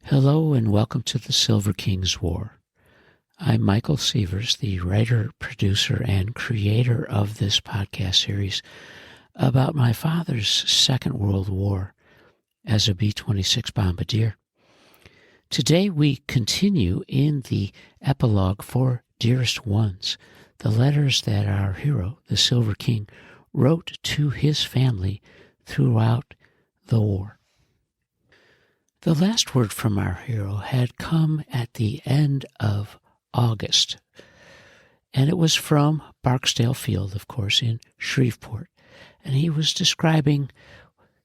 Hello and welcome to the Silver King's War. I'm Michael Sievers, the writer, producer, and creator of this podcast series about my father's Second World War as a B-26 bombardier. Today we continue in the epilogue for Dearest Ones, the letters that our hero, the Silver King, wrote to his family throughout the war. The last word from our hero had come at the end of August, and it was from Barksdale Field, of course, in Shreveport, and he was describing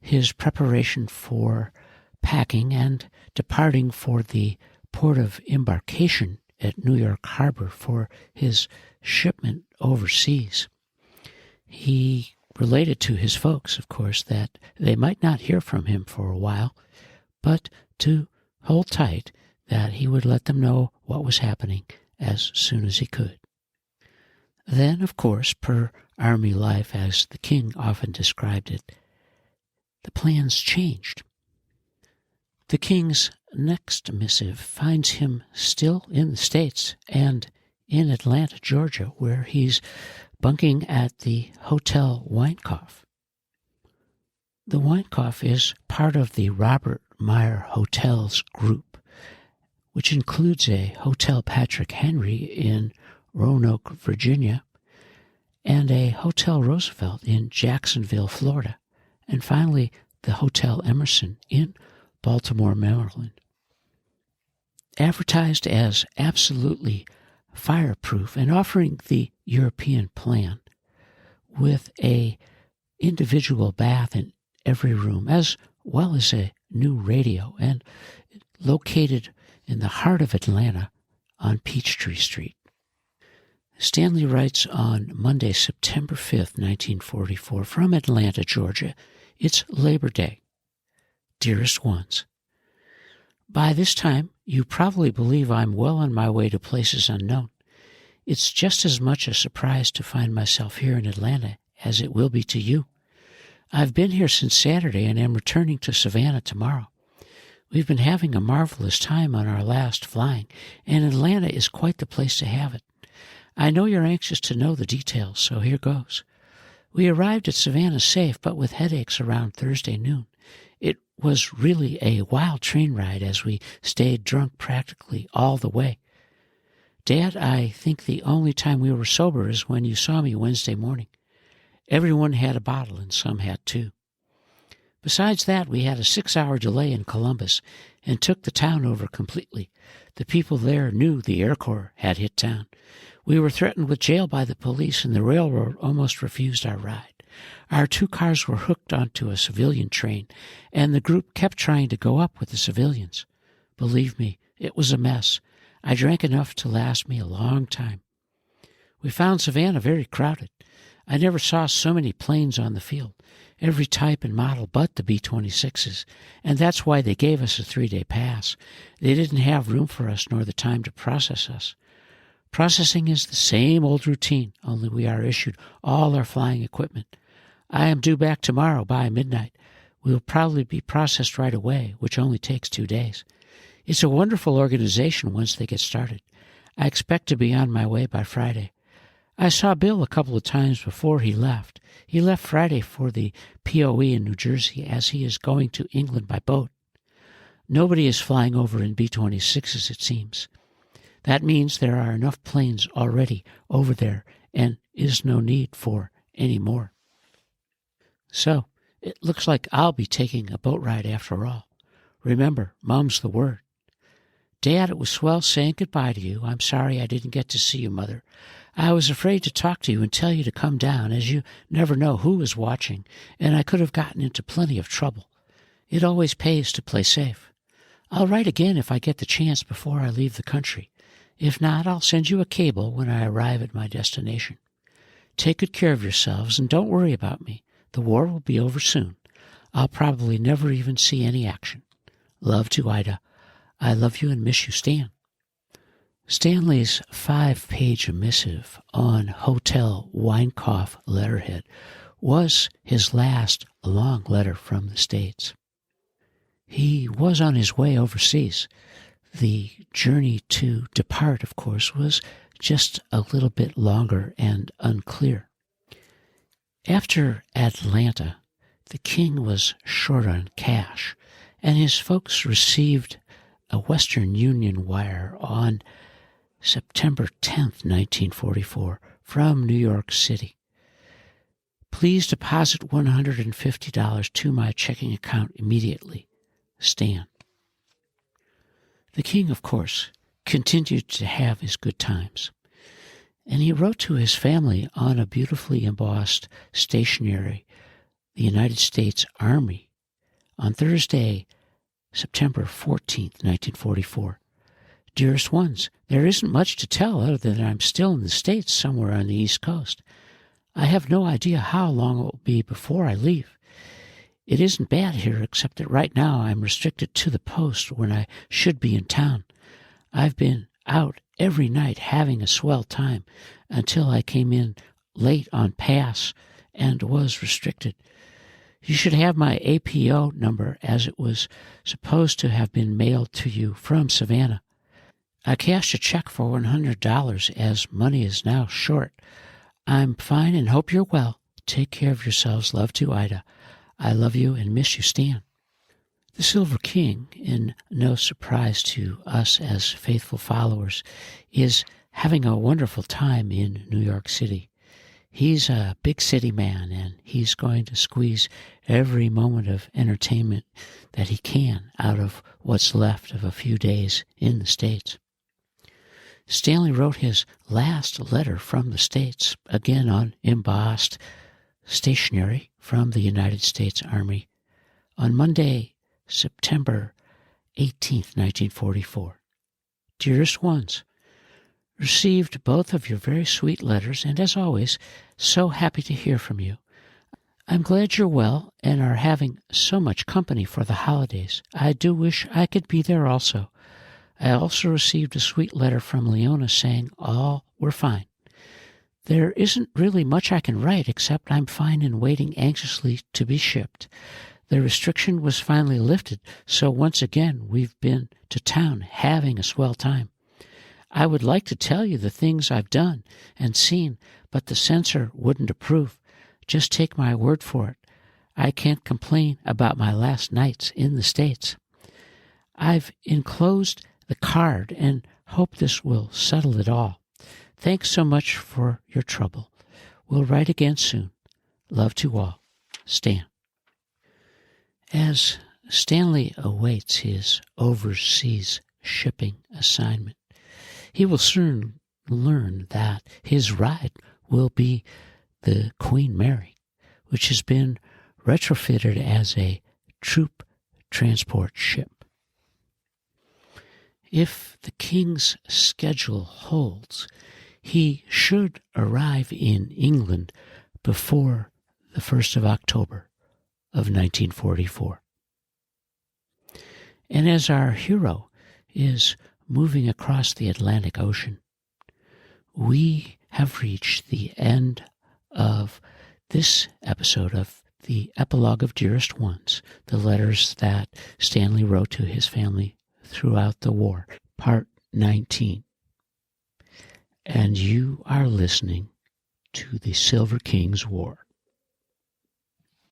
his preparation for packing and departing for the port of embarkation at New York Harbor for his shipment overseas. He related to his folks, of course, that they might not hear from him for a while, but to hold tight, that he would let them know what was happening as soon as he could. Then, of course, per Army life, as the King often described it, the plans changed. The King's next missive finds him still in the States and in Atlanta, Georgia, where he's bunking at the Hotel Winecoff. The Winecoff is part of the Robert Meyer Hotels group, which includes a Hotel Patrick Henry in Roanoke, Virginia, and a Hotel Roosevelt in Jacksonville, Florida, and finally the Hotel Emerson in Baltimore, Maryland. Advertised as absolutely fireproof and offering the European plan with a individual bath in every room, as well as a new radio, and located in the heart of Atlanta on Peachtree Street. Stanley writes on Monday, September 5th, 1944, from Atlanta, Georgia. It's Labor Day. Dearest Ones, by this time, you probably believe I'm well on my way to places unknown. It's just as much a surprise to find myself here in Atlanta as it will be to you. I've been here since Saturday and am returning to Savannah tomorrow. We've been having a marvelous time on our last flying, and Atlanta is quite the place to have it. I know you're anxious to know the details, so here goes. We arrived at Savannah safe, but with headaches around Thursday noon. It was really a wild train ride as we stayed drunk practically all the way. Dad, I think the only time we were sober is when you saw me Wednesday morning. Everyone had a bottle, and some had two. Besides that, we had a 6-hour delay in Columbus and took the town over completely. The people there knew the Air Corps had hit town. We were threatened with jail by the police, and the railroad almost refused our ride. Our 2 cars were hooked onto a civilian train, and the group kept trying to go up with the civilians. Believe me, it was a mess. I drank enough to last me a long time. We found Savannah very crowded. I never saw so many planes on the field, every type and model but the B-26s, and that's why they gave us a 3-day pass. They didn't have room for us nor the time to process us. Processing is the same old routine, only we are issued all our flying equipment. I am due back tomorrow by midnight. We will probably be processed right away, which only takes 2 days. It's a wonderful organization once they get started. I expect to be on my way by Friday. I saw Bill a couple of times before he left. He left Friday for the POE in New Jersey as he is going to England by boat. Nobody is flying over in B-26s, it seems. That means there are enough planes already over there and is no need for any more. So, it looks like I'll be taking a boat ride after all. Remember, Mom's the word. Dad, it was swell saying goodbye to you. I'm sorry I didn't get to see you, Mother. I was afraid to talk to you and tell you to come down, as you never know who is watching, and I could have gotten into plenty of trouble. It always pays to play safe. I'll write again if I get the chance before I leave the country. If not, I'll send you a cable when I arrive at my destination. Take good care of yourselves and don't worry about me. The war will be over soon. I'll probably never even see any action. Love to Ida. I love you and miss you, Stan. Stanley's 5-page missive on Hotel Winecoff letterhead was his last long letter from the States. He was on his way overseas. The journey to depart, of course, was just a little bit longer and unclear. After Atlanta, the king was short on cash, and his folks received a Western Union wire on September 10th, 1944, from New York City. Please deposit $150 to my checking account immediately. Stan. The king, of course, continued to have his good times, and he wrote to his family on a beautifully embossed stationery, the United States Army, on Thursday, September 14th, 1944. Dearest Ones, there isn't much to tell other than I'm still in the States somewhere on the East Coast. I have no idea how long it will be before I leave. It isn't bad here, except that right now I'm restricted to the post when I should be in town. I've been out every night having a swell time until I came in late on pass and was restricted. You should have my APO number, as it was supposed to have been mailed to you from Savannah. I cashed a check for $100 as money is now short. I'm fine and hope you're well. Take care of yourselves. Love to Ida. I love you and miss you, Stan. The Silver King, in no surprise to us as faithful followers, is having a wonderful time in New York City. He's a big city man, and he's going to squeeze every moment of entertainment that he can out of what's left of a few days in the States. Stanley wrote his last letter from the States, again on embossed stationery from the United States Army, on Monday, September 18th, 1944. Dearest Ones, received both of your very sweet letters, and as always, so happy to hear from you. I'm glad you're well and are having so much company for the holidays. I do wish I could be there also. I also received a sweet letter from Leona saying all were fine. There isn't really much I can write except I'm fine and waiting anxiously to be shipped. The restriction was finally lifted, so once again we've been to town having a swell time. I would like to tell you the things I've done and seen, but the censor wouldn't approve. Just take my word for it. I can't complain about my last nights in the States. I've enclosed the card and hope this will settle it all. Thanks so much for your trouble. We'll write again soon. Love to all. Stan. As Stanley awaits his overseas shipping assignment, he will soon learn that his ride will be the Queen Mary, which has been retrofitted as a troop transport ship. If the king's schedule holds, he should arrive in England before the 1st of October of 1944. And as our hero is moving across the Atlantic Ocean, we have reached the end of this episode of the Epilogue of Dearest Ones, the letters that Stanley wrote to his family throughout the war, Part 19. And you are listening to the Silver King's War.